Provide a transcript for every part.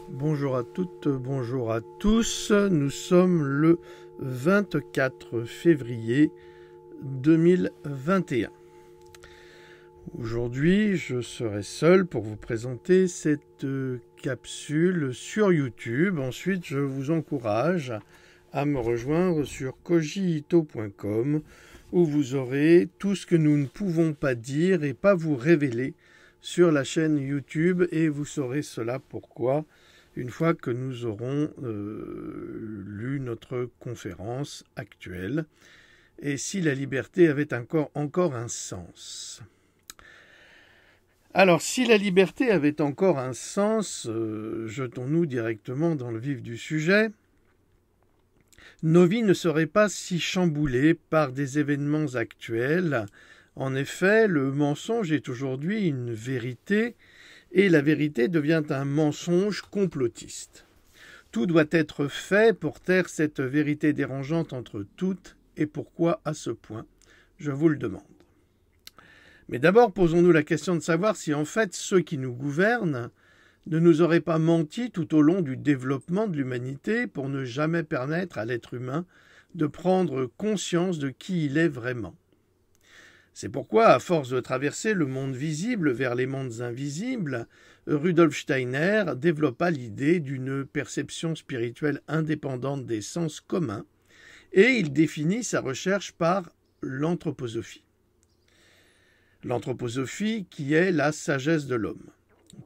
Bonjour à toutes, bonjour à tous. Nous sommes le 24 février 2021. Aujourd'hui, je serai seul pour vous présenter cette capsule sur YouTube. Ensuite, je vous encourage à me rejoindre sur kojito.com où vous aurez tout ce que nous ne pouvons pas dire et pas vous révéler sur la chaîne YouTube, et vous saurez cela pourquoi une fois que nous aurons lu notre conférence actuelle, et si la liberté avait encore un sens. Alors, si la liberté avait encore un sens, jetons-nous directement dans le vif du sujet. Nos vies ne seraient pas si chamboulées par des événements actuels. En effet, le mensonge est aujourd'hui une vérité, et la vérité devient un mensonge complotiste. Tout doit être fait pour taire cette vérité dérangeante entre toutes, et pourquoi à ce point? Je vous le demande. Mais d'abord, posons-nous la question de savoir si en fait ceux qui nous gouvernent ne nous auraient pas menti tout au long du développement de l'humanité pour ne jamais permettre à l'être humain de prendre conscience de qui il est vraiment. C'est pourquoi, à force de traverser le monde visible vers les mondes invisibles, Rudolf Steiner développa l'idée d'une perception spirituelle indépendante des sens communs, et il définit sa recherche par l'anthroposophie. L'anthroposophie qui est la sagesse de l'homme.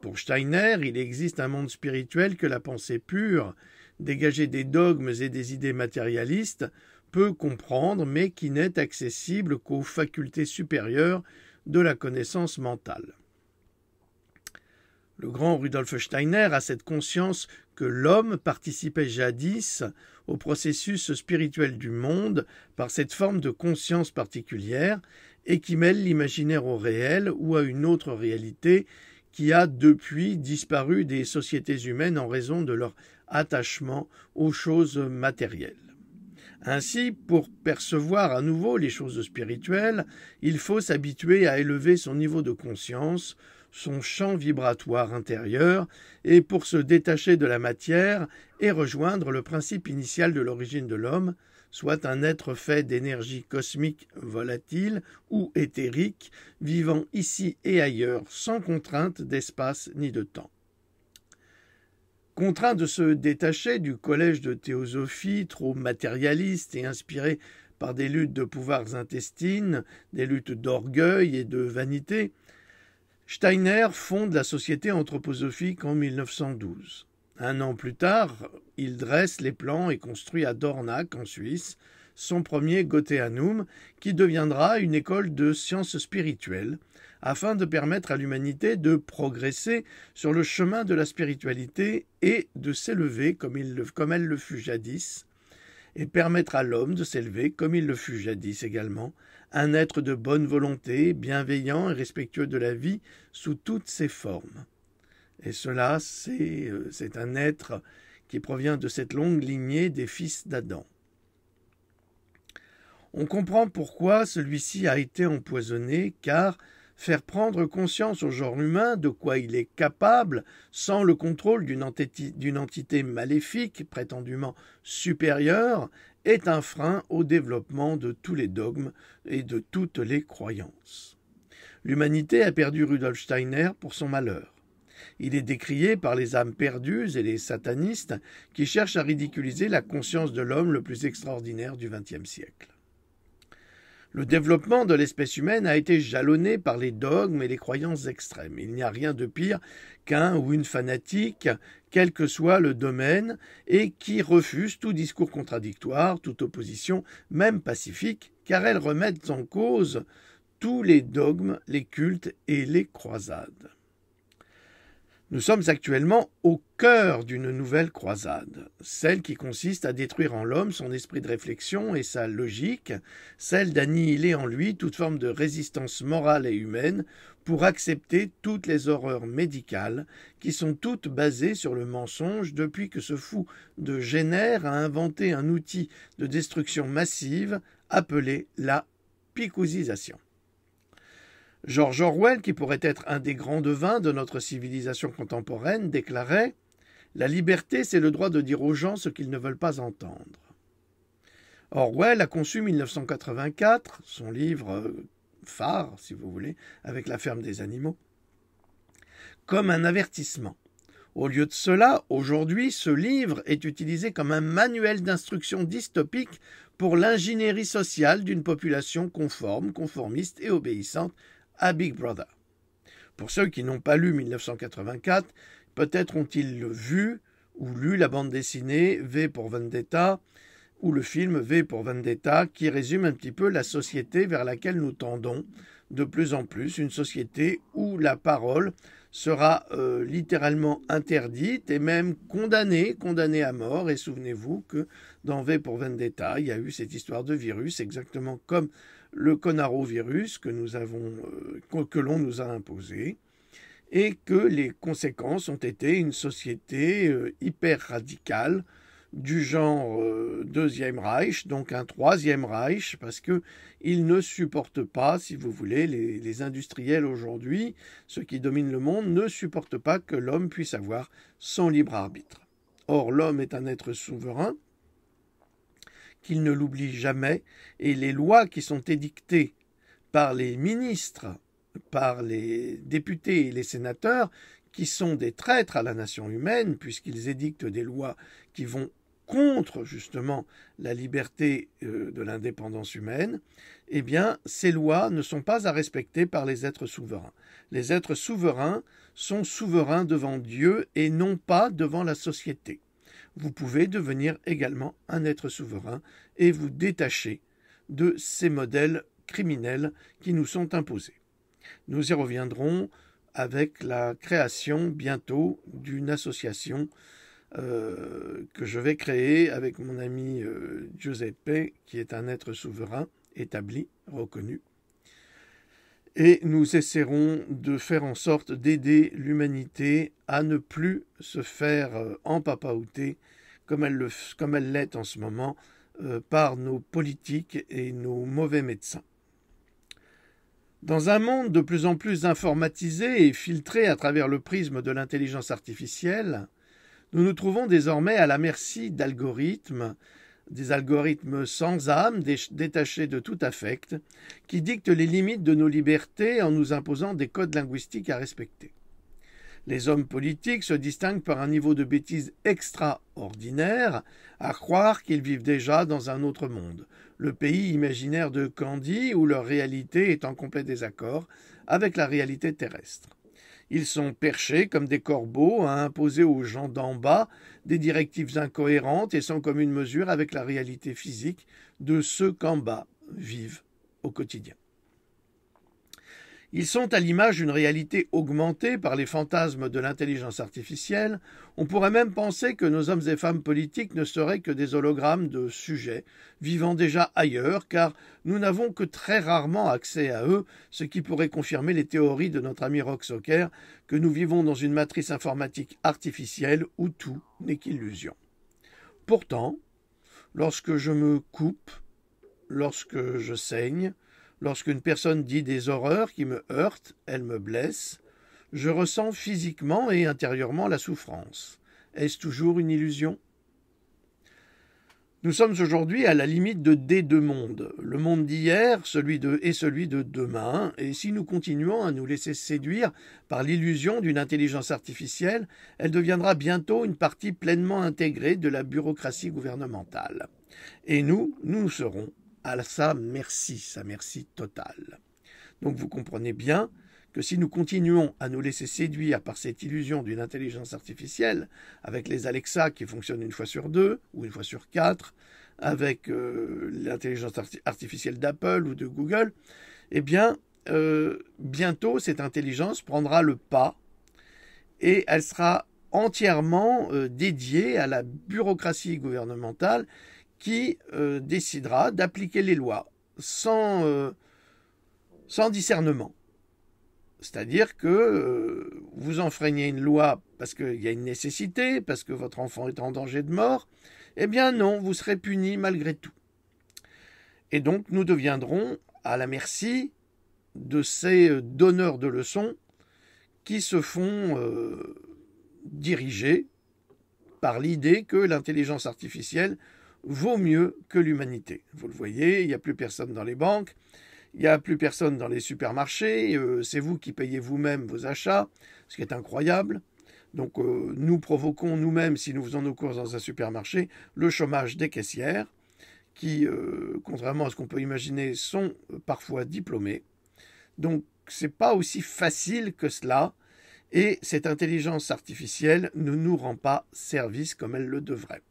Pour Steiner, il existe un monde spirituel que la pensée pure, dégagée des dogmes et des idées matérialistes, peut comprendre, mais qui n'est accessible qu'aux facultés supérieures de la connaissance mentale. Le grand Rudolf Steiner a cette conscience que l'homme participait jadis au processus spirituel du monde par cette forme de conscience particulière et qui mêle l'imaginaire au réel ou à une autre réalité qui a depuis disparu des sociétés humaines en raison de leur attachement aux choses matérielles. Ainsi, pour percevoir à nouveau les choses spirituelles, il faut s'habituer à élever son niveau de conscience, son champ vibratoire intérieur, et pour se détacher de la matière et rejoindre le principe initial de l'origine de l'homme, soit un être fait d'énergie cosmique volatile ou éthérique, vivant ici et ailleurs sans contrainte d'espace ni de temps. Contraint de se détacher du collège de théosophie trop matérialiste et inspiré par des luttes de pouvoirs intestines, des luttes d'orgueil et de vanité, Steiner fonde la Société anthroposophique en 1912. Un an plus tard, il dresse les plans et construit à Dornach, en Suisse, son premier Goetheanum, qui deviendra une école de sciences spirituelles, afin de permettre à l'humanité de progresser sur le chemin de la spiritualité et de s'élever comme elle le fut jadis, et permettre à l'homme de s'élever comme il le fut jadis également, un être de bonne volonté, bienveillant et respectueux de la vie sous toutes ses formes. Et cela, c'est un être qui provient de cette longue lignée des fils d'Adam. On comprend pourquoi celui-ci a été empoisonné, car faire prendre conscience au genre humain de quoi il est capable, sans le contrôle d'une entité maléfique prétendument supérieure, est un frein au développement de tous les dogmes et de toutes les croyances. L'humanité a perdu Rudolf Steiner pour son malheur. Il est décrié par les âmes perdues et les satanistes qui cherchent à ridiculiser la conscience de l'homme le plus extraordinaire du XXe siècle. Le développement de l'espèce humaine a été jalonné par les dogmes et les croyances extrêmes. Il n'y a rien de pire qu'un ou une fanatique, quel que soit le domaine, et qui refuse tout discours contradictoire, toute opposition, même pacifique, car elles remettent en cause tous les dogmes, les cultes et les croisades. Nous sommes actuellement au cœur d'une nouvelle croisade, celle qui consiste à détruire en l'homme son esprit de réflexion et sa logique, celle d'annihiler en lui toute forme de résistance morale et humaine pour accepter toutes les horreurs médicales qui sont toutes basées sur le mensonge depuis que ce fou de Jenner a inventé un outil de destruction massive appelé la picousisation. George Orwell, qui pourrait être un des grands devins de notre civilisation contemporaine, déclarait La liberté, c'est le droit de dire aux gens ce qu'ils ne veulent pas entendre. Orwell a conçu 1984, son livre phare, si vous voulez, avec La ferme des animaux, comme un avertissement. Au lieu de cela, aujourd'hui, ce livre est utilisé comme un manuel d'instruction dystopique pour l'ingénierie sociale d'une population conforme, conformiste et obéissante à Big Brother. Pour ceux qui n'ont pas lu 1984, peut-être ont-ils vu ou lu la bande dessinée V pour Vendetta ou le film V pour Vendetta qui résume un petit peu la société vers laquelle nous tendons de plus en plus, une société où la parole sera littéralement interdite et même condamnée à mort. Et souvenez-vous que dans V pour Vendetta, il y a eu cette histoire de virus, exactement comme le coronavirus que l'on nous a imposé, et que les conséquences ont été une société hyper radicale, du genre Deuxième Reich, donc un Troisième Reich, parce qu'ils ne supportent pas, si vous voulez, les industriels aujourd'hui, ceux qui dominent le monde, ne supportent pas que l'homme puisse avoir son libre arbitre. Or, l'homme est un être souverain, qu'il ne l'oublie jamais, et les lois qui sont édictées par les ministres, par les députés et les sénateurs, qui sont des traîtres à la nation humaine, puisqu'ils édictent des lois qui vont contre justement la liberté de l'indépendance humaine, eh bien, ces lois ne sont pas à respecter par les êtres souverains. Les êtres souverains sont souverains devant Dieu et non pas devant la société. Vous pouvez devenir également un être souverain et vous détacher de ces modèles criminels qui nous sont imposés. Nous y reviendrons avec la création bientôt d'une association que je vais créer avec mon ami Giuseppe, qui est un être souverain, établi, reconnu. Et nous essaierons de faire en sorte d'aider l'humanité à ne plus se faire empapaouter comme elle l'est en ce moment par nos politiques et nos mauvais médecins. Dans un monde de plus en plus informatisé et filtré à travers le prisme de l'intelligence artificielle, nous nous trouvons désormais à la merci d'algorithmes, des algorithmes sans âme, détachés de tout affect, qui dictent les limites de nos libertés en nous imposant des codes linguistiques à respecter. Les hommes politiques se distinguent par un niveau de bêtise extraordinaire, à croire qu'ils vivent déjà dans un autre monde, le pays imaginaire de Candy où leur réalité est en complet désaccord avec la réalité terrestre. Ils sont perchés comme des corbeaux à imposer aux gens d'en bas des directives incohérentes et sans commune mesure avec la réalité physique de ceux qu'en bas vivent au quotidien. Ils sont à l'image d'une réalité augmentée par les fantasmes de l'intelligence artificielle. On pourrait même penser que nos hommes et femmes politiques ne seraient que des hologrammes de sujets vivant déjà ailleurs, car nous n'avons que très rarement accès à eux, ce qui pourrait confirmer les théories de notre ami Rock Socker que nous vivons dans une matrice informatique artificielle où tout n'est qu'illusion. Pourtant, lorsque je me coupe, lorsque je saigne, lorsqu'une personne dit des horreurs qui me heurtent, elle me blesse, je ressens physiquement et intérieurement la souffrance. Est-ce toujours une illusion ? Nous sommes aujourd'hui à la limite de deux mondes, le monde d'hier celui de demain, et si nous continuons à nous laisser séduire par l'illusion d'une intelligence artificielle, elle deviendra bientôt une partie pleinement intégrée de la bureaucratie gouvernementale. Et nous serons à sa merci totale. Donc vous comprenez bien que si nous continuons à nous laisser séduire par cette illusion d'une intelligence artificielle, avec les Alexa qui fonctionnent une fois sur 2 ou une fois sur 4, avec l'intelligence artificielle d'Apple ou de Google, eh bien, bientôt cette intelligence prendra le pas et elle sera entièrement dédiée à la bureaucratie gouvernementale qui décidera d'appliquer les lois sans discernement. C'est-à-dire que vous enfreignez une loi parce qu'il y a une nécessité, parce que votre enfant est en danger de mort, eh bien non, vous serez puni malgré tout. Et donc nous deviendrons à la merci de ces donneurs de leçons qui se font diriger par l'idée que l'intelligence artificielle vaut mieux que l'humanité. Vous le voyez, il n'y a plus personne dans les banques, il n'y a plus personne dans les supermarchés, c'est vous qui payez vous-même vos achats, ce qui est incroyable. Donc nous provoquons nous-mêmes, si nous faisons nos courses dans un supermarché, le chômage des caissières, qui, contrairement à ce qu'on peut imaginer, sont parfois diplômés. Donc c'est pas aussi facile que cela, et cette intelligence artificielle ne nous rend pas service comme elle le devrait.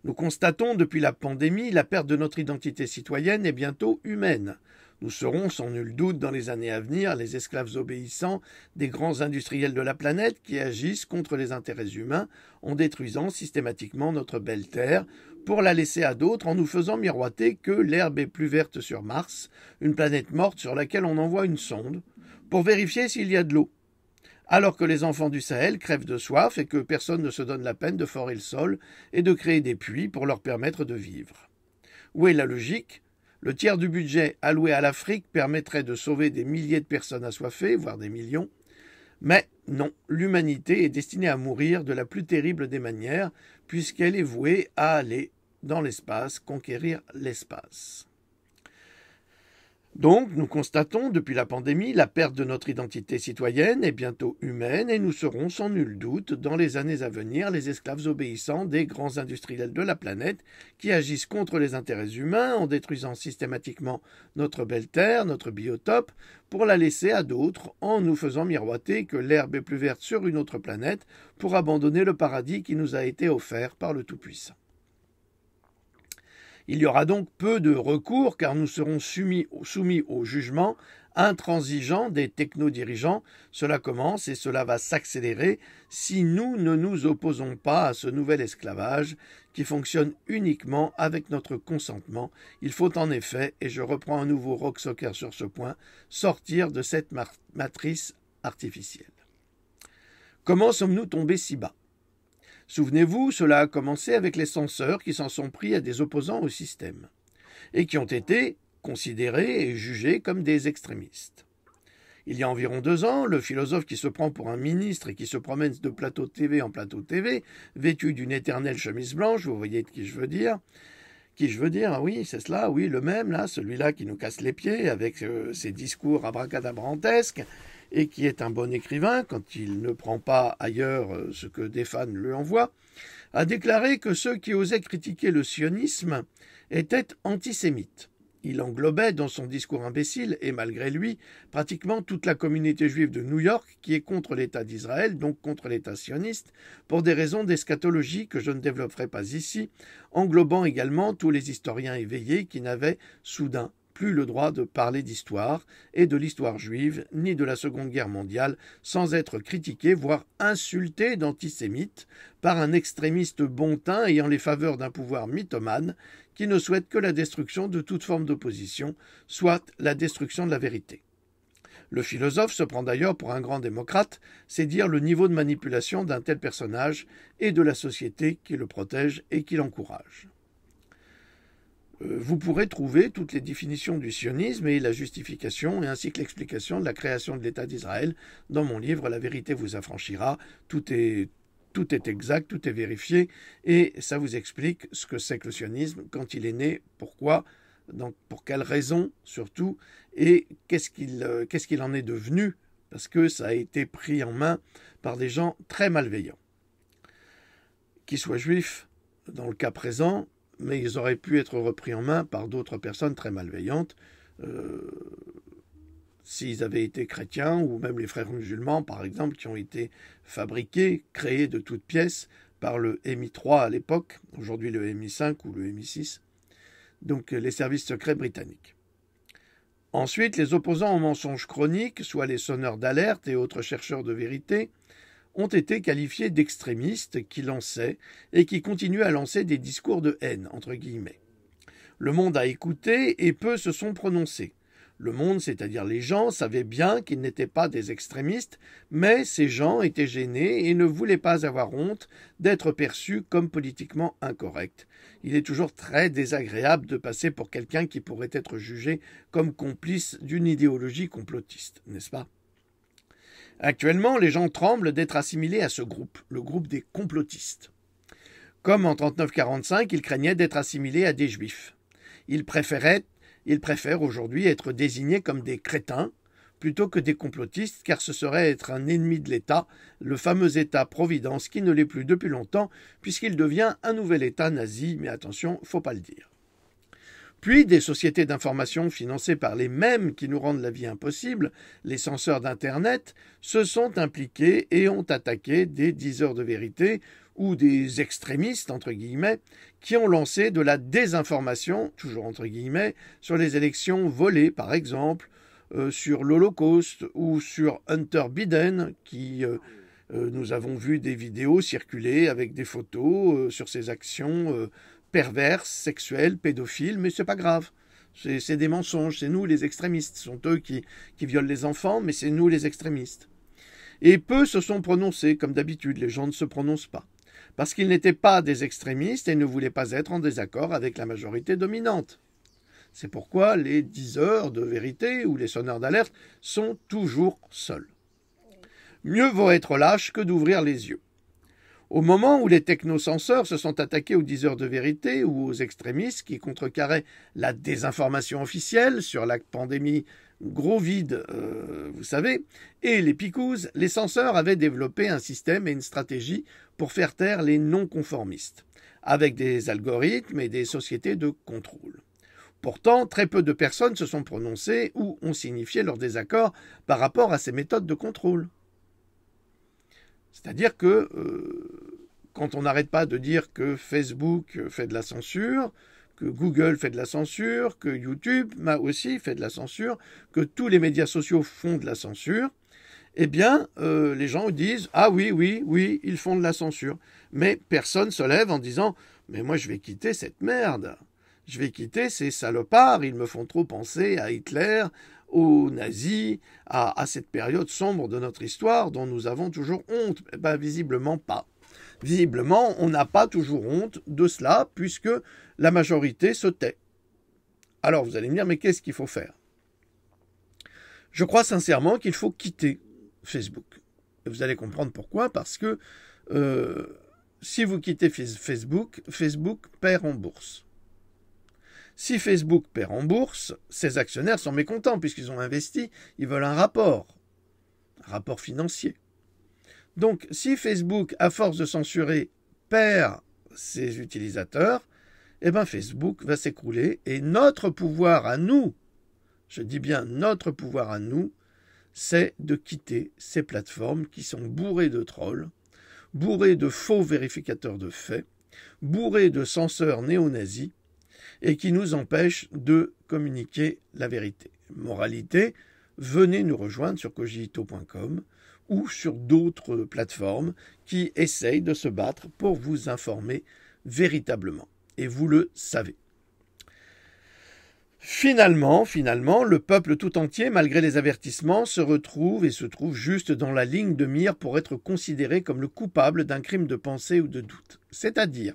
Nous constatons depuis la pandémie la perte de notre identité citoyenne et bientôt humaine. Nous serons sans nul doute dans les années à venir les esclaves obéissants des grands industriels de la planète qui agissent contre les intérêts humains en détruisant systématiquement notre belle terre pour la laisser à d'autres en nous faisant miroiter que l'herbe est plus verte sur Mars, une planète morte sur laquelle on envoie une sonde, pour vérifier s'il y a de l'eau. Alors que les enfants du Sahel crèvent de soif et que personne ne se donne la peine de forer le sol et de créer des puits pour leur permettre de vivre. Où est la logique ? Le tiers du budget alloué à l'Afrique permettrait de sauver des milliers de personnes assoiffées, voire des millions. Mais non, l'humanité est destinée à mourir de la plus terrible des manières, puisqu'elle est vouée à aller dans l'espace, conquérir l'espace. Donc, nous constatons depuis la pandémie la perte de notre identité citoyenne et bientôt humaine, et nous serons sans nul doute dans les années à venir les esclaves obéissants des grands industriels de la planète qui agissent contre les intérêts humains en détruisant systématiquement notre belle terre, notre biotope, pour la laisser à d'autres en nous faisant miroiter que l'herbe est plus verte sur une autre planète pour abandonner le paradis qui nous a été offert par le Tout-Puissant. Il y aura donc peu de recours car nous serons soumis au jugement intransigeant des technodirigeants. Cela commence et cela va s'accélérer si nous ne nous opposons pas à ce nouvel esclavage qui fonctionne uniquement avec notre consentement. Il faut en effet, et je reprends à nouveau Rock Soccer sur ce point, sortir de cette matrice artificielle. Comment sommes-nous tombés si bas ? Souvenez-vous, cela a commencé avec les censeurs qui s'en sont pris à des opposants au système et qui ont été considérés et jugés comme des extrémistes. Il y a environ 2 ans, le philosophe qui se prend pour un ministre et qui se promène de plateau de TV en plateau de TV, vêtu d'une éternelle chemise blanche, vous voyez de qui je veux dire, ah oui, c'est cela, oui, le même, là, celui-là qui nous casse les pieds avec ses discours abracadabrantesques, et qui est un bon écrivain, quand il ne prend pas ailleurs ce que des fans lui envoient, a déclaré que ceux qui osaient critiquer le sionisme étaient antisémites. Il englobait dans son discours imbécile, et malgré lui, pratiquement toute la communauté juive de New York qui est contre l'État d'Israël, donc contre l'État sioniste, pour des raisons d'eschatologie que je ne développerai pas ici, englobant également tous les historiens éveillés qui n'avaient soudain plus le droit de parler d'histoire et de l'histoire juive, ni de la Seconde Guerre mondiale, sans être critiqués, voire insultés d'antisémites par un extrémiste bontin ayant les faveurs d'un pouvoir mythomane qui ne souhaite que la destruction de toute forme d'opposition, soit la destruction de la vérité. Le philosophe se prend d'ailleurs pour un grand démocrate, c'est dire le niveau de manipulation d'un tel personnage et de la société qui le protège et qui l'encourage. Vous pourrez trouver toutes les définitions du sionisme et la justification ainsi que l'explication de la création de l'État d'Israël dans mon livre « La vérité vous affranchira ». Tout est exact, tout est vérifié et ça vous explique ce que c'est que le sionisme, quand il est né, pourquoi, donc pour quelles raisons surtout et qu'est-ce qu'il en est devenu parce que ça a été pris en main par des gens très malveillants. Qu'ils soient juifs dans le cas présent, mais ils auraient pu être repris en main par d'autres personnes très malveillantes s'ils avaient été chrétiens, ou même les frères musulmans, par exemple, qui ont été fabriqués, créés de toutes pièces par le MI3 à l'époque, aujourd'hui le MI5 ou le MI6, donc les services secrets britanniques. Ensuite, les opposants aux mensonges chroniques, soit les sonneurs d'alerte et autres chercheurs de vérité, ont été qualifiés d'extrémistes qui lançaient et qui continuent à lancer des discours de haine, entre guillemets. Le monde a écouté et peu se sont prononcés. Le monde, c'est-à-dire les gens, savaient bien qu'ils n'étaient pas des extrémistes, mais ces gens étaient gênés et ne voulaient pas avoir honte d'être perçus comme politiquement incorrects. Il est toujours très désagréable de passer pour quelqu'un qui pourrait être jugé comme complice d'une idéologie complotiste, n'est-ce pas ? Actuellement, les gens tremblent d'être assimilés à ce groupe, le groupe des complotistes. Comme en 39-45, ils craignaient d'être assimilés à des juifs. Ils préfèrent aujourd'hui être désignés comme des crétins plutôt que des complotistes, car ce serait être un ennemi de l'État, le fameux État-providence qui ne l'est plus depuis longtemps, puisqu'il devient un nouvel État nazi, mais attention, faut pas le dire. Puis des sociétés d'information financées par les mêmes qui nous rendent la vie impossible, les censeurs d'Internet, se sont impliqués et ont attaqué des diseurs de vérité ou des extrémistes, entre guillemets, qui ont lancé de la désinformation, toujours entre guillemets, sur les élections volées, par exemple, sur l'Holocauste ou sur Hunter Biden, qui nous avons vu des vidéos circuler avec des photos sur ses actions perverses, sexuelles, pédophiles, mais c'est pas grave. C'est des mensonges, c'est nous les extrémistes. Ce sont eux qui violent les enfants, mais c'est nous les extrémistes. Et peu se sont prononcés, comme d'habitude, les gens ne se prononcent pas. Parce qu'ils n'étaient pas des extrémistes et ne voulaient pas être en désaccord avec la majorité dominante. C'est pourquoi les diseurs de vérité ou les sonneurs d'alerte sont toujours seuls. Mieux vaut être lâche que d'ouvrir les yeux. Au moment où les technocenseurs se sont attaqués aux diseurs de vérité ou aux extrémistes qui contrecarraient la désinformation officielle sur la pandémie gros vide, vous savez, et les picouses, les censeurs avaient développé un système et une stratégie pour faire taire les non-conformistes, avec des algorithmes et des sociétés de contrôle. Pourtant, très peu de personnes se sont prononcées ou ont signifié leur désaccord par rapport à ces méthodes de contrôle. C'est-à-dire que quand on n'arrête pas de dire que Facebook fait de la censure, que Google fait de la censure, que YouTube aussi fait de la censure, que tous les médias sociaux font de la censure, eh bien, les gens disent « Ah oui, oui, oui, ils font de la censure ». Mais personne ne se lève en disant « Mais moi, je vais quitter cette merde. Je vais quitter ces salopards, ils me font trop penser à Hitler, aux nazis, à cette période sombre de notre histoire dont nous avons toujours honte. » Eh bien, visiblement pas. Visiblement, on n'a pas toujours honte de cela, puisque la majorité se tait. Alors, vous allez me dire, mais qu'est-ce qu'il faut faire? Je crois sincèrement qu'il faut quitter Facebook. Et vous allez comprendre pourquoi, parce que si vous quittez Facebook, Facebook perd en bourse. Si Facebook perd en bourse, ses actionnaires sont mécontents puisqu'ils ont investi, ils veulent un rapport financier. Donc, si Facebook, à force de censurer, perd ses utilisateurs, eh bien Facebook va s'écrouler et notre pouvoir à nous, je dis bien notre pouvoir à nous, c'est de quitter ces plateformes qui sont bourrées de trolls, bourrées de faux vérificateurs de faits, bourrées de censeurs néo-nazis, et qui nous empêche de communiquer la vérité. Moralité, venez nous rejoindre sur cogito.com ou sur d'autres plateformes qui essayent de se battre pour vous informer véritablement. Et vous le savez. Finalement, le peuple tout entier, malgré les avertissements, se trouve juste dans la ligne de mire pour être considéré comme le coupable d'un crime de pensée ou de doute. C'est-à-dire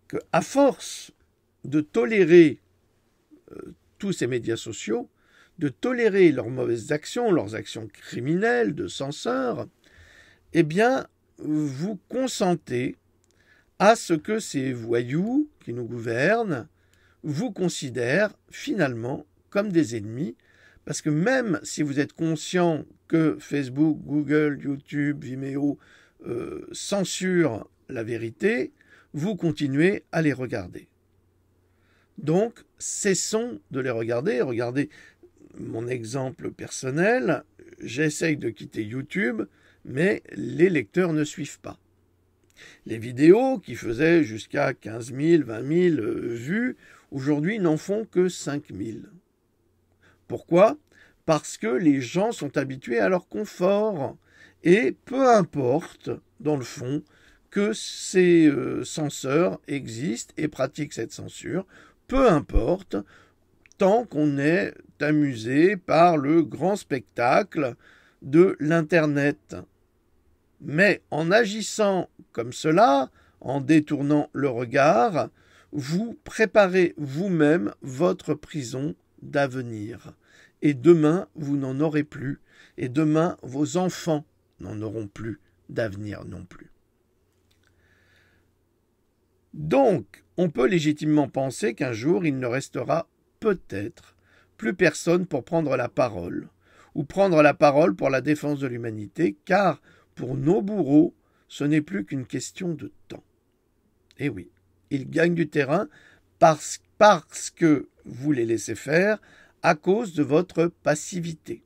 qu'à force de tolérer tous ces médias sociaux, de tolérer leurs mauvaises actions, leurs actions criminelles de censeurs, eh bien, vous consentez à ce que ces voyous qui nous gouvernent vous considèrent finalement comme des ennemis, parce que même si vous êtes conscient que Facebook, Google, YouTube, Vimeo censurent la vérité, vous continuez à les regarder. Donc, cessons de les regarder. Regardez mon exemple personnel. J'essaye de quitter YouTube, mais les lecteurs ne suivent pas. Les vidéos qui faisaient jusqu'à 15 000, 20 000 vues, aujourd'hui n'en font que 5 000. Pourquoi? Parce que les gens sont habitués à leur confort. Et peu importe, dans le fond, que ces censeurs existent et pratiquent cette censure, peu importe, tant qu'on est amusé par le grand spectacle de l'Internet. Mais en agissant comme cela, en détournant le regard, vous préparez vous-même votre prison d'avenir. Et demain, vous n'en aurez plus. et demain vos enfants n'en auront plus d'avenir non plus. Donc, on peut légitimement penser qu'un jour il ne restera peut-être plus personne pour prendre la parole, ou prendre la parole pour la défense de l'humanité, car pour nos bourreaux, ce n'est plus qu'une question de temps. Et oui, ils gagnent du terrain parce que vous les laissez faire à cause de votre passivité.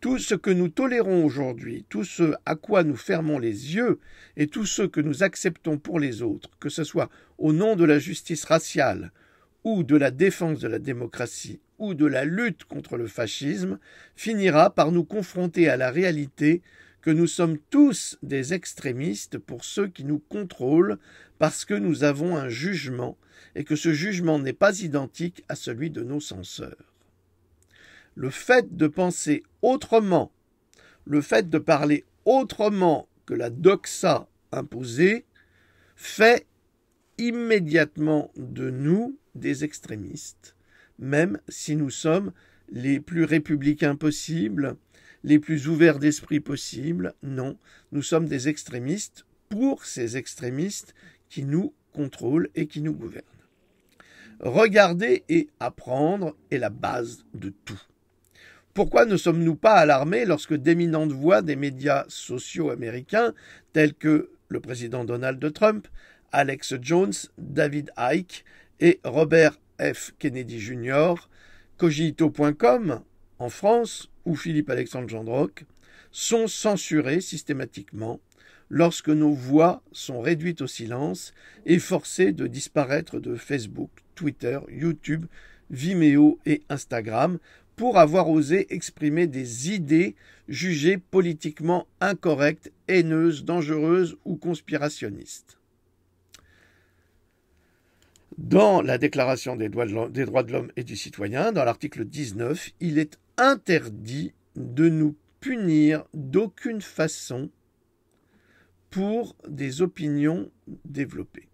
Tout ce que nous tolérons aujourd'hui, tout ce à quoi nous fermons les yeux et tout ce que nous acceptons pour les autres, que ce soit au nom de la justice raciale ou de la défense de la démocratie ou de la lutte contre le fascisme, finira par nous confronter à la réalité que nous sommes tous des extrémistes pour ceux qui nous contrôlent parce que nous avons un jugement et que ce jugement n'est pas identique à celui de nos censeurs. Le fait de penser autrement, le fait de parler autrement que la doxa imposée, fait immédiatement de nous des extrémistes, même si nous sommes les plus républicains possibles, les plus ouverts d'esprit possibles. Non, nous sommes des extrémistes pour ces extrémistes qui nous contrôlent et qui nous gouvernent. Regarder et apprendre est la base de tout. Pourquoi ne sommes-nous pas alarmés lorsque d'éminentes voix des médias sociaux américains, tels que le président Donald Trump, Alex Jones, David Icke et Robert F. Kennedy Jr., Cogito.com en France ou Philippe-Alexandre Gendroc, sont censurés systématiquement lorsque nos voix sont réduites au silence et forcées de disparaître de Facebook, Twitter, YouTube, Vimeo et Instagram pour avoir osé exprimer des idées jugées politiquement incorrectes, haineuses, dangereuses ou conspirationnistes. Dans la Déclaration des droits de l'homme et du citoyen, dans l'article 19, il est interdit de nous punir d'aucune façon pour des opinions développées.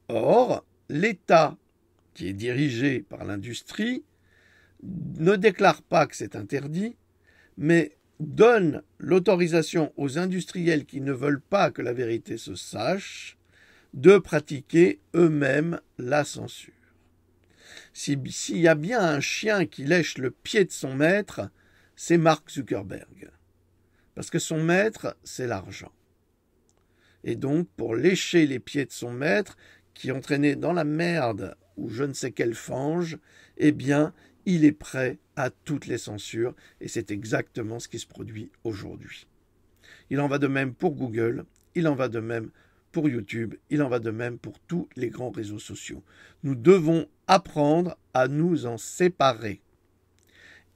Or, l'État, qui est dirigé par l'industrie, ne déclare pas que c'est interdit, mais donne l'autorisation aux industriels qui ne veulent pas que la vérité se sache de pratiquer eux-mêmes la censure. S'il y a bien un chien qui lèche le pied de son maître, c'est Mark Zuckerberg. Parce que son maître, c'est l'argent. Et donc, pour lécher les pieds de son maître, qui entraînait dans la merde ou je ne sais quelle fange, eh bien, il est prêt à toutes les censures, et c'est exactement ce qui se produit aujourd'hui. Il en va de même pour Google, il en va de même pour YouTube, il en va de même pour tous les grands réseaux sociaux. Nous devons apprendre à nous en séparer.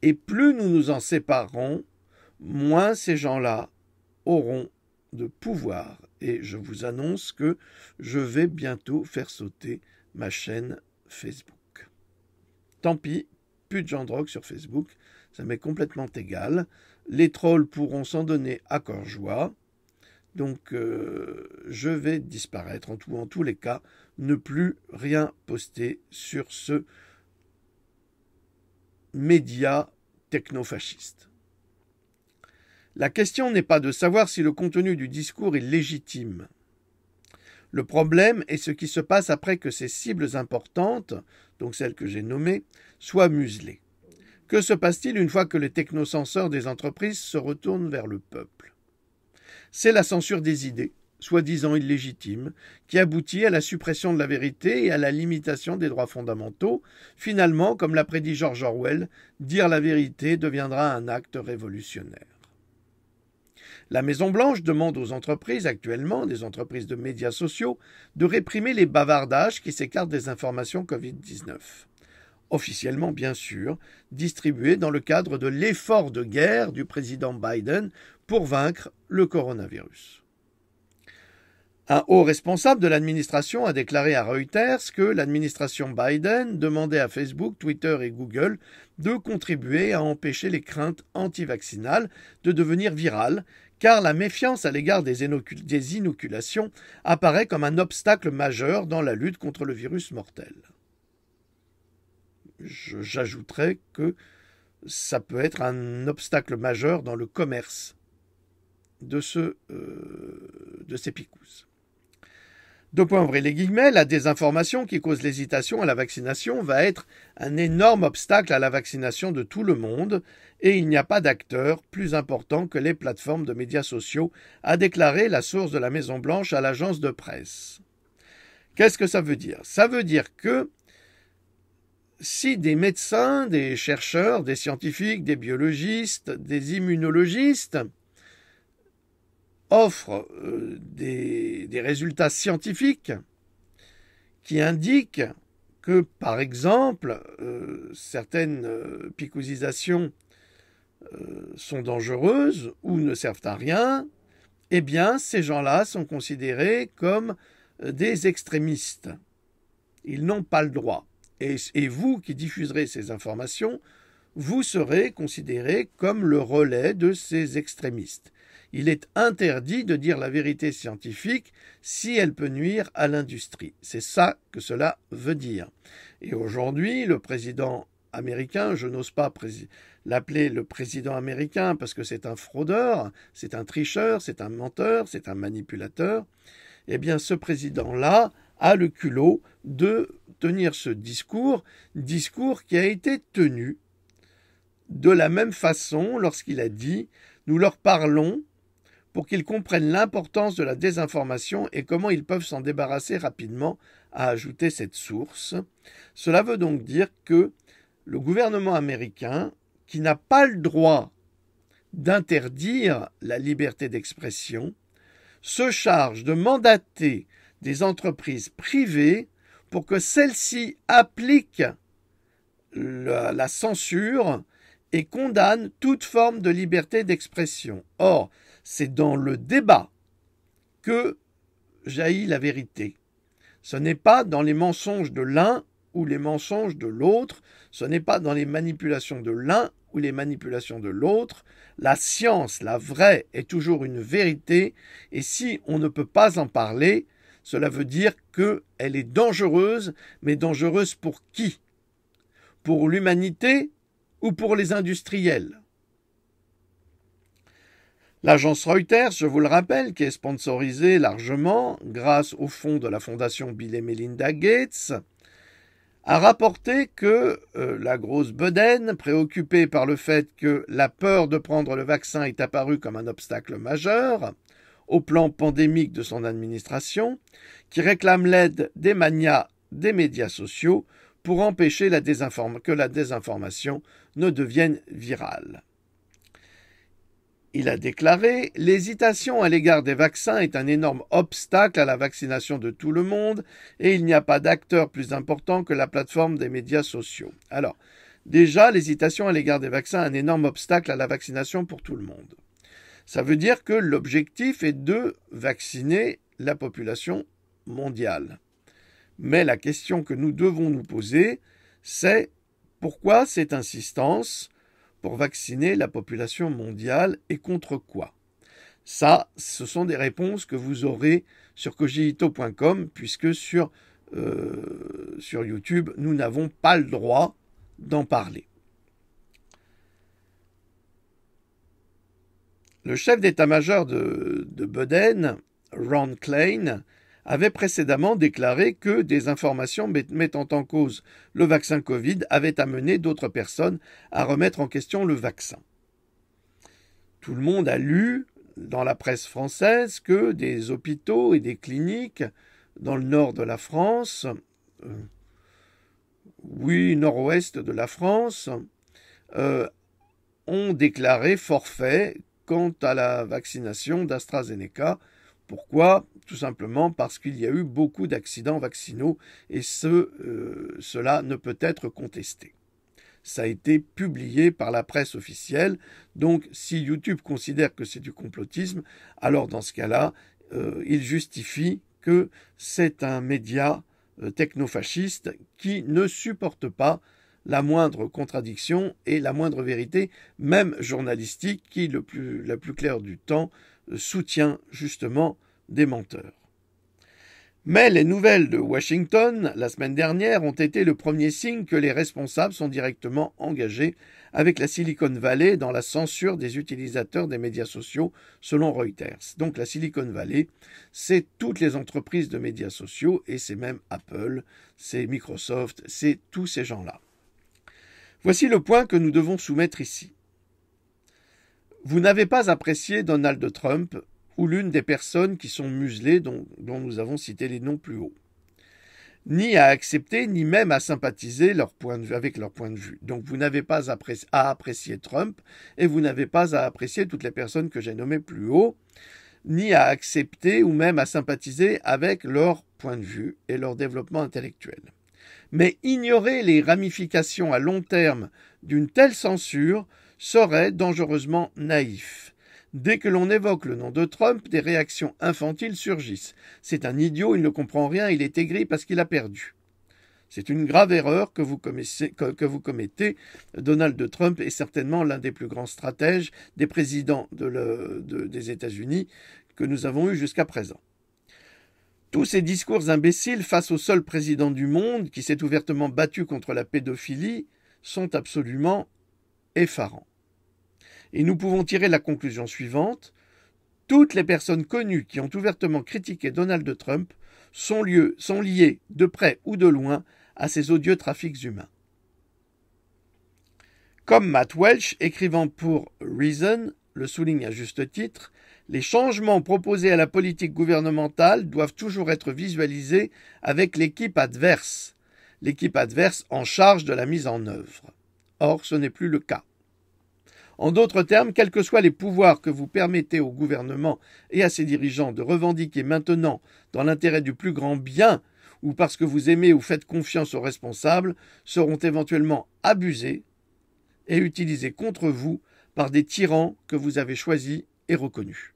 Et plus nous nous en séparerons, moins ces gens-là auront de pouvoir. Et je vous annonce que je vais bientôt faire sauter ma chaîne Facebook. Tant pis, plus de Gendroc sur Facebook, ça m'est complètement égal. Les trolls pourront s'en donner à cœur joie. Donc je vais disparaître, en tous les cas, ne plus rien poster sur ce média technofasciste. La question n'est pas de savoir si le contenu du discours est légitime. Le problème est ce qui se passe après que ces cibles importantes, donc celles que j'ai nommées, soient muselées. Que se passe-t-il une fois que les technocenseurs des entreprises se retournent vers le peuple ? C'est la censure des idées, soi-disant illégitimes, qui aboutit à la suppression de la vérité et à la limitation des droits fondamentaux. Finalement, comme l'a prédit George Orwell, dire la vérité deviendra un acte révolutionnaire. La Maison-Blanche demande aux entreprises actuellement, des entreprises de médias sociaux, de réprimer les bavardages qui s'écartent des informations Covid-19. Officiellement, bien sûr, distribuées dans le cadre de l'effort de guerre du président Biden pour vaincre le coronavirus. Un haut responsable de l'administration a déclaré à Reuters que l'administration Biden demandait à Facebook, Twitter et Google de contribuer à empêcher les craintes anti-vaccinales de devenir virales, car la méfiance à l'égard des inoculations apparaît comme un obstacle majeur dans la lutte contre le virus mortel. J'ajouterai que ça peut être un obstacle majeur dans le commerce de ces picousses. Deux points ouvrez les guillemets, la désinformation qui cause l'hésitation à la vaccination va être un énorme obstacle à la vaccination de tout le monde et il n'y a pas d'acteur plus important que les plateformes de médias sociaux, a déclaré la source de la Maison-Blanche à l'agence de presse. Qu'est-ce que ça veut dire? Ça veut dire que si des médecins, des chercheurs, des scientifiques, des biologistes, des immunologistes offre des résultats scientifiques qui indiquent que, par exemple, certaines picoosisations sont dangereuses ou ne servent à rien, eh bien, ces gens-là sont considérés comme des extrémistes. Ils n'ont pas le droit. Et vous qui diffuserez ces informations, vous serez considérés comme le relais de ces extrémistes. Il est interdit de dire la vérité scientifique si elle peut nuire à l'industrie. C'est ça que cela veut dire. Et aujourd'hui, le président américain, je n'ose pas l'appeler le président américain parce que c'est un fraudeur, c'est un tricheur, c'est un menteur, c'est un manipulateur. Eh bien, ce président-là a le culot de tenir ce discours qui a été tenu de la même façon lorsqu'il a dit « Nous leur parlons pour qu'ils comprennent l'importance de la désinformation et comment ils peuvent s'en débarrasser rapidement », a ajouté cette source. Cela veut donc dire que le gouvernement américain, qui n'a pas le droit d'interdire la liberté d'expression, se charge de mandater des entreprises privées pour que celles-ci appliquent la censure et condamnent toute forme de liberté d'expression. Or, c'est dans le débat que jaillit la vérité. Ce n'est pas dans les mensonges de l'un ou les mensonges de l'autre, ce n'est pas dans les manipulations de l'un ou les manipulations de l'autre. La science, la vraie, est toujours une vérité, et si on ne peut pas en parler, cela veut dire qu'elle est dangereuse, mais dangereuse pour qui? Pour l'humanité ou pour les industriels? L'agence Reuters, je vous le rappelle, qui est sponsorisée largement grâce au fonds de la fondation Bill et Melinda Gates, a rapporté que la grosse bedaine, préoccupée par le fait que la peur de prendre le vaccin est apparue comme un obstacle majeur au plan pandémique de son administration, qui réclame l'aide des manias des médias sociaux pour empêcher que la désinformation ne devienne virale. Il a déclaré « L'hésitation à l'égard des vaccins est un énorme obstacle à la vaccination de tout le monde et il n'y a pas d'acteur plus important que la plateforme des médias sociaux. » Alors, déjà, l'hésitation à l'égard des vaccins est un énorme obstacle à la vaccination pour tout le monde. Ça veut dire que l'objectif est de vacciner la population mondiale. Mais la question que nous devons nous poser, c'est pourquoi cette insistance pour vacciner la population mondiale et contre quoi? Ça, ce sont des réponses que vous aurez sur cogito.com puisque sur YouTube, nous n'avons pas le droit d'en parler. Le chef d'état-major de Biden, Ron Klain, avait précédemment déclaré que des informations mettant en cause le vaccin Covid avaient amené d'autres personnes à remettre en question le vaccin. Tout le monde a lu dans la presse française que des hôpitaux et des cliniques dans le nord de la France, nord-ouest de la France, ont déclaré forfait quant à la vaccination d'AstraZeneca. Pourquoi? Tout simplement parce qu'il y a eu beaucoup d'accidents vaccinaux et cela ne peut être contesté. Ça a été publié par la presse officielle, donc si YouTube considère que c'est du complotisme, alors dans ce cas-là, il justifie que c'est un média technofasciste qui ne supporte pas la moindre contradiction et la moindre vérité, même journalistique, qui, la plus claire du temps, soutient justement des menteurs. Mais les nouvelles de Washington, la semaine dernière, ont été le premier signe que les responsables sont directement engagés avec la Silicon Valley dans la censure des utilisateurs des médias sociaux, selon Reuters. Donc la Silicon Valley, c'est toutes les entreprises de médias sociaux, et c'est même Apple, c'est Microsoft, c'est tous ces gens-là. Voici le point que nous devons soumettre ici. Vous n'avez pas apprécié Donald Trump ou l'une des personnes qui sont muselées dont nous avons cité les noms plus haut, ni à accepter, ni même à sympathiser avec leur point de vue. Donc vous n'avez pas à apprécier Trump et vous n'avez pas à apprécier toutes les personnes que j'ai nommées plus haut, ni à accepter ou même à sympathiser avec leur point de vue et leur développement intellectuel. Mais ignorer les ramifications à long terme d'une telle censure serait dangereusement naïf. Dès que l'on évoque le nom de Trump, des réactions infantiles surgissent. C'est un idiot, il ne comprend rien, il est aigri parce qu'il a perdu. C'est une grave erreur que vous commettez. Donald Trump est certainement l'un des plus grands stratèges des présidents des États-Unis que nous avons eus jusqu'à présent. Tous ces discours imbéciles face au seul président du monde qui s'est ouvertement battu contre la pédophilie sont absolument effarants. Et nous pouvons tirer la conclusion suivante. Toutes les personnes connues qui ont ouvertement critiqué Donald Trump sont liées, de près ou de loin, à ces odieux trafics humains. Comme Matt Welch, écrivant pour Reason, le souligne à juste titre, les changements proposés à la politique gouvernementale doivent toujours être visualisés avec l'équipe adverse en charge de la mise en œuvre. Or, ce n'est plus le cas. En d'autres termes, quels que soient les pouvoirs que vous permettez au gouvernement et à ses dirigeants de revendiquer maintenant dans l'intérêt du plus grand bien ou parce que vous aimez ou faites confiance aux responsables, seront éventuellement abusés et utilisés contre vous par des tyrans que vous avez choisis et reconnus.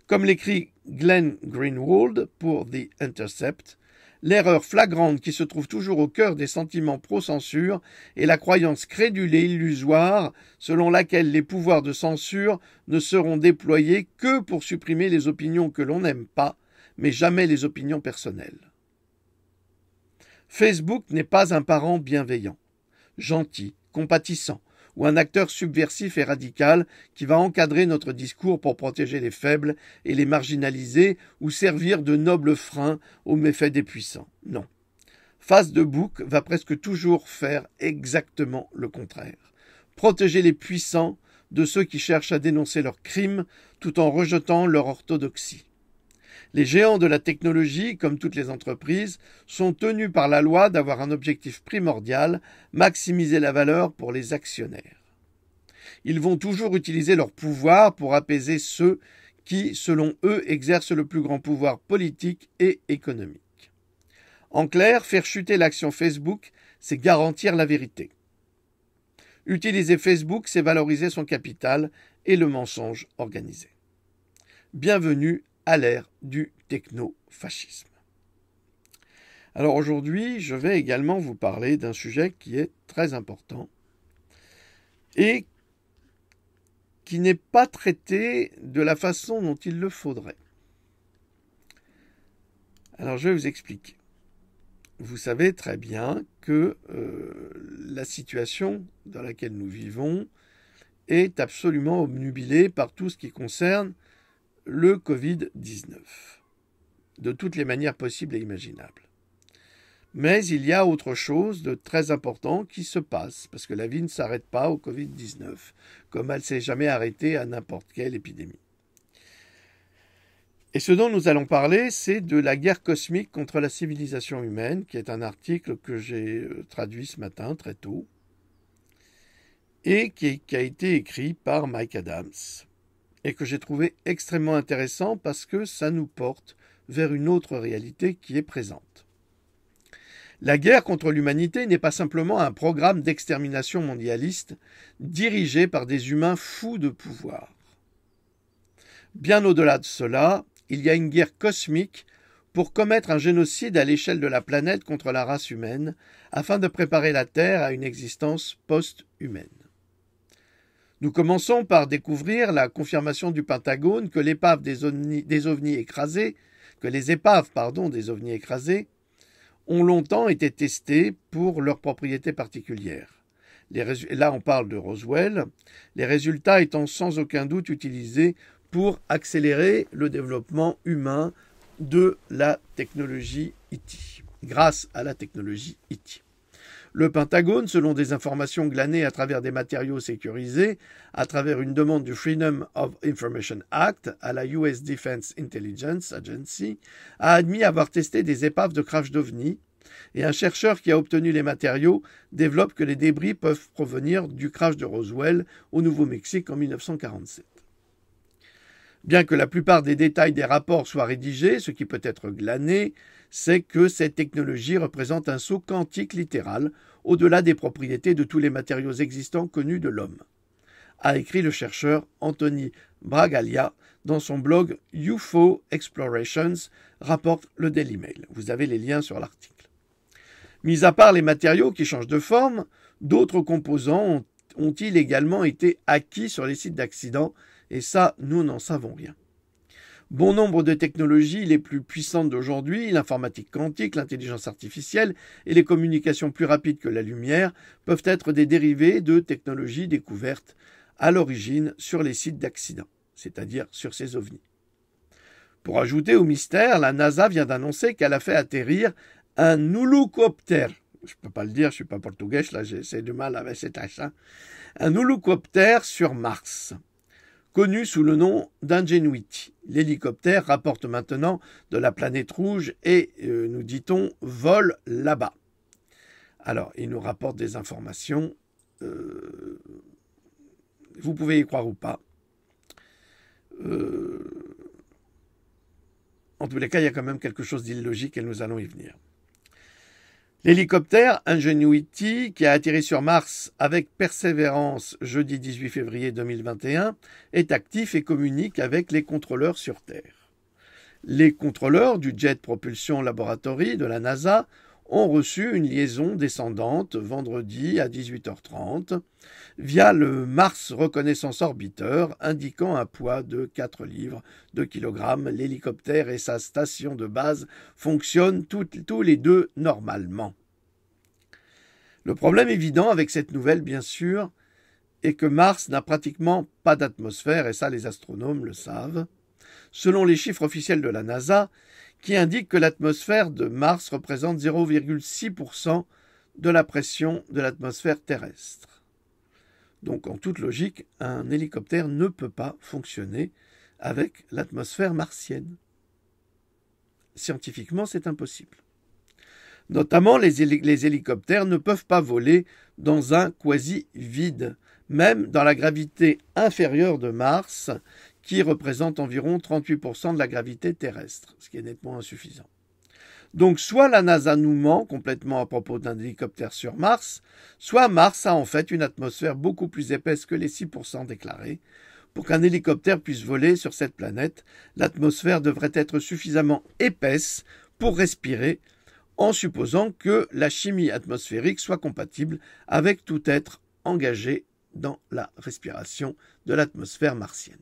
Comme l'écrit Glenn Greenwald pour The Intercept, l'erreur flagrante qui se trouve toujours au cœur des sentiments pro-censure est la croyance crédule et illusoire selon laquelle les pouvoirs de censure ne seront déployés que pour supprimer les opinions que l'on n'aime pas, mais jamais les opinions personnelles. Facebook n'est pas un parent bienveillant, gentil, compatissant, ou un acteur subversif et radical qui va encadrer notre discours pour protéger les faibles et les marginaliser ou servir de noble frein aux méfaits des puissants. Non. Facebook va presque toujours faire exactement le contraire. Protéger les puissants de ceux qui cherchent à dénoncer leurs crimes tout en rejetant leur orthodoxie. Les géants de la technologie, comme toutes les entreprises, sont tenus par la loi d'avoir un objectif primordial, maximiser la valeur pour les actionnaires. Ils vont toujours utiliser leur pouvoir pour apaiser ceux qui, selon eux, exercent le plus grand pouvoir politique et économique. En clair, faire chuter l'action Facebook, c'est garantir la vérité. Utiliser Facebook, c'est valoriser son capital et le mensonge organisé. Bienvenue à l'ère du techno-fascisme. Alors aujourd'hui, je vais également vous parler d'un sujet qui est très important et qui n'est pas traité de la façon dont il le faudrait. Alors je vais vous expliquer. Vous savez très bien que la situation dans laquelle nous vivons est absolument obnubilée par tout ce qui concerne le Covid-19, de toutes les manières possibles et imaginables. Mais il y a autre chose de très important qui se passe, parce que la vie ne s'arrête pas au Covid-19, comme elle ne s'est jamais arrêtée à n'importe quelle épidémie. Et ce dont nous allons parler, c'est de la guerre cosmique contre la civilisation humaine, qui est un article que j'ai traduit ce matin, très tôt, et qui a été écrit par Mike Adams, et que j'ai trouvé extrêmement intéressant parce que ça nous porte vers une autre réalité qui est présente. La guerre contre l'humanité n'est pas simplement un programme d'extermination mondialiste dirigé par des humains fous de pouvoir. Bien au-delà de cela, il y a une guerre cosmique pour commettre un génocide à l'échelle de la planète contre la race humaine, afin de préparer la Terre à une existence post-humaine. Nous commençons par découvrir la confirmation du Pentagone que l'épave des ovnis écrasés les épaves des ovnis écrasés ont longtemps été testées pour leurs propriétés particulières. Là, on parle de Roswell, les résultats étant sans aucun doute utilisés pour accélérer le développement humain de la technologie E.T., grâce à la technologie E.T. Le Pentagone, selon des informations glanées à travers des matériaux sécurisés, à travers une demande du Freedom of Information Act à la US Defense Intelligence Agency, a admis avoir testé des épaves de crash d'OVNI, et un chercheur qui a obtenu les matériaux développe que les débris peuvent provenir du crash de Roswell au Nouveau-Mexique en 1947. Bien que la plupart des détails des rapports soient rédigés, ce qui peut être glané, c'est que cette technologie représente un saut quantique littéral au-delà des propriétés de tous les matériaux existants connus de l'homme, a écrit le chercheur Anthony Bragalia dans son blog UFO Explorations, rapporte le Daily Mail. Vous avez les liens sur l'article. Mis à part les matériaux qui changent de forme, d'autres composants ont-ils également été acquis sur les sites d'accidents, et ça, nous n'en savons rien. Bon nombre de technologies les plus puissantes d'aujourd'hui, l'informatique quantique, l'intelligence artificielle et les communications plus rapides que la lumière, peuvent être des dérivés de technologies découvertes à l'origine sur les sites d'accidents, c'est-à-dire sur ces ovnis. Pour ajouter au mystère, la NASA vient d'annoncer qu'elle a fait atterrir un hélicoptère. Je ne peux pas le dire, je ne suis pas portugais, là j'ai du mal avec cet accent. Un hélicoptère sur Mars, connu sous le nom d'Ingenuity. L'hélicoptère rapporte maintenant de la planète rouge et, nous dit-on, vole là-bas. Alors, il nous rapporte des informations. Vous pouvez y croire ou pas. En tous les cas, il y a quand même quelque chose d'illogique et nous allons y venir. L'hélicoptère Ingenuity, qui a atterri sur Mars avec persévérance jeudi 18 février 2021, est actif et communique avec les contrôleurs sur Terre. Les contrôleurs du Jet Propulsion Laboratory de la NASA ont reçu une liaison descendante vendredi à 18h30 via le Mars Reconnaissance Orbiter indiquant un poids de 4 livres, 2 kg. L'hélicoptère et sa station de base fonctionnent tous les deux normalement. Le problème évident avec cette nouvelle, bien sûr, est que Mars n'a pratiquement pas d'atmosphère, et ça les astronomes le savent, selon les chiffres officiels de la NASA, qui indiquent que l'atmosphère de Mars représente 0,6% de la pression de l'atmosphère terrestre. Donc, en toute logique, un hélicoptère ne peut pas fonctionner avec l'atmosphère martienne. Scientifiquement, c'est impossible. Notamment, les hélicoptères ne peuvent pas voler dans un quasi-vide, même dans la gravité inférieure de Mars, qui représente environ 38% de la gravité terrestre, ce qui est nettement insuffisant. Donc soit la NASA nous ment complètement à propos d'un hélicoptère sur Mars, soit Mars a en fait une atmosphère beaucoup plus épaisse que les 6% déclarés. Pour qu'un hélicoptère puisse voler sur cette planète, l'atmosphère devrait être suffisamment épaisse pour respirer, en supposant que la chimie atmosphérique soit compatible avec tout être engagé dans la respiration de l'atmosphère martienne.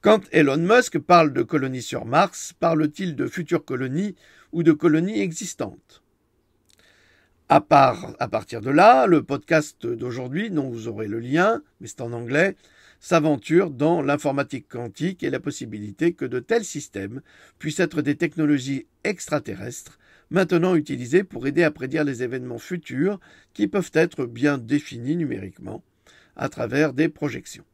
Quand Elon Musk parle de colonies sur Mars, parle-t-il de futures colonies ou de colonies existantes? À partir de là, le podcast d'aujourd'hui, dont vous aurez le lien, mais c'est en anglais, s'aventure dans l'informatique quantique et la possibilité que de tels systèmes puissent être des technologies extraterrestres, maintenant utilisées pour aider à prédire les événements futurs qui peuvent être bien définis numériquement à travers des projections.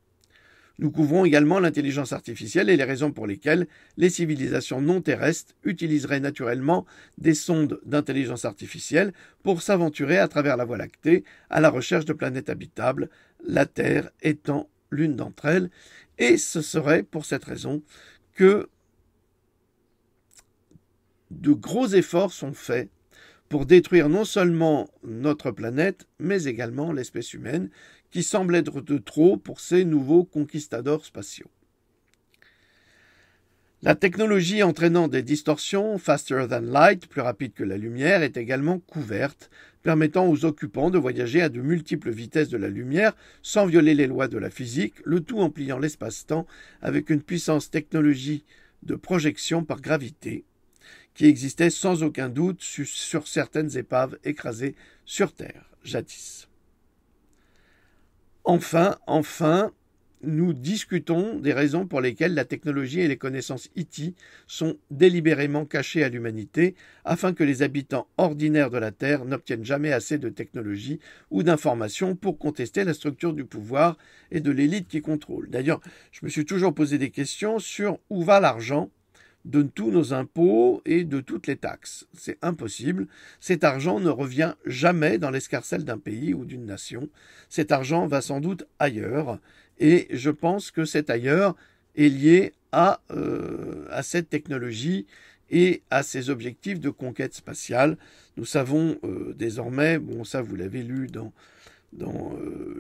Nous couvrons également l'intelligence artificielle et les raisons pour lesquelles les civilisations non terrestres utiliseraient naturellement des sondes d'intelligence artificielle pour s'aventurer à travers la Voie lactée à la recherche de planètes habitables, la Terre étant l'une d'entre elles, et ce serait pour cette raison que de gros efforts sont faits pour détruire non seulement notre planète, mais également l'espèce humaine, qui semble être de trop pour ces nouveaux conquistadors spatiaux. La technologie entraînant des distorsions faster than light, plus rapide que la lumière, est également couverte, permettant aux occupants de voyager à de multiples vitesses de la lumière sans violer les lois de la physique, le tout en pliant l'espace-temps avec une puissance technologique de projection par gravité qui existait sans aucun doute sur certaines épaves écrasées sur Terre, jadis. Enfin, nous discutons des raisons pour lesquelles la technologie et les connaissances IT sont délibérément cachées à l'humanité afin que les habitants ordinaires de la Terre n'obtiennent jamais assez de technologie ou d'informations pour contester la structure du pouvoir et de l'élite qui contrôle. D'ailleurs, je me suis toujours posé des questions sur où va l'argent de tous nos impôts et de toutes les taxes. C'est impossible. Cet argent ne revient jamais dans l'escarcelle d'un pays ou d'une nation. Cet argent va sans doute ailleurs. Et je pense que cet ailleurs est lié à cette technologie et à ses objectifs de conquête spatiale. Nous savons désormais, bon ça vous l'avez lu dans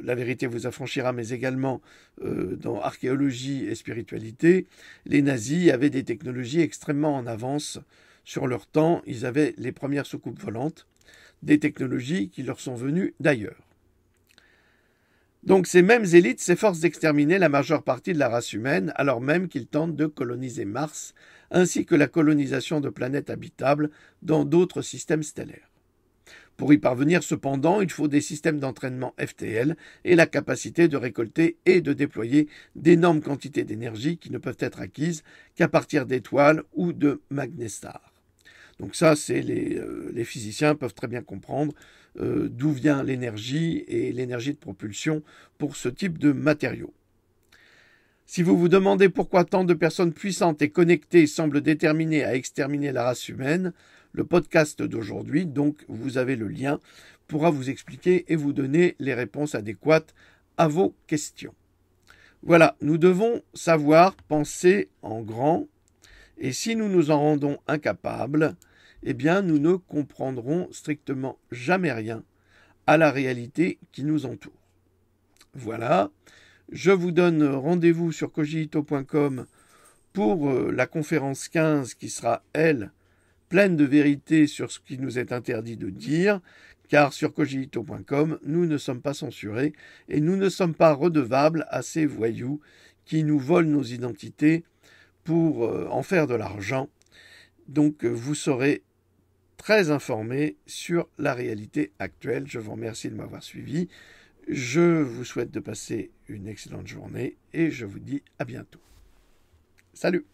La vérité vous affranchira, mais également dans Archéologie et spiritualité, les nazis avaient des technologies extrêmement en avance sur leur temps. Ils avaient les premières soucoupes volantes, des technologies qui leur sont venues d'ailleurs. Donc ces mêmes élites s'efforcent d'exterminer la majeure partie de la race humaine, alors même qu'ils tentent de coloniser Mars, ainsi que la colonisation de planètes habitables dans d'autres systèmes stellaires. Pour y parvenir cependant, il faut des systèmes d'entraînement FTL et la capacité de récolter et de déployer d'énormes quantités d'énergie qui ne peuvent être acquises qu'à partir d'étoiles ou de magnestars. Donc ça, c'est les physiciens peuvent très bien comprendre d'où vient l'énergie et l'énergie de propulsion pour ce type de matériaux. Si vous vous demandez pourquoi tant de personnes puissantes et connectées semblent déterminées à exterminer la race humaine, le podcast d'aujourd'hui, donc vous avez le lien, pourra vous expliquer et vous donner les réponses adéquates à vos questions. Voilà, nous devons savoir penser en grand, et si nous nous en rendons incapables, eh bien nous ne comprendrons strictement jamais rien à la réalité qui nous entoure. Voilà, je vous donne rendez-vous sur cogito.com pour la conférence 15 qui sera, elle, pleine de vérité sur ce qui nous est interdit de dire, car sur cogito.com, nous ne sommes pas censurés et nous ne sommes pas redevables à ces voyous qui nous volent nos identités pour en faire de l'argent. Donc vous serez très informés sur la réalité actuelle. Je vous remercie de m'avoir suivi. Je vous souhaite de passer une excellente journée et je vous dis à bientôt. Salut!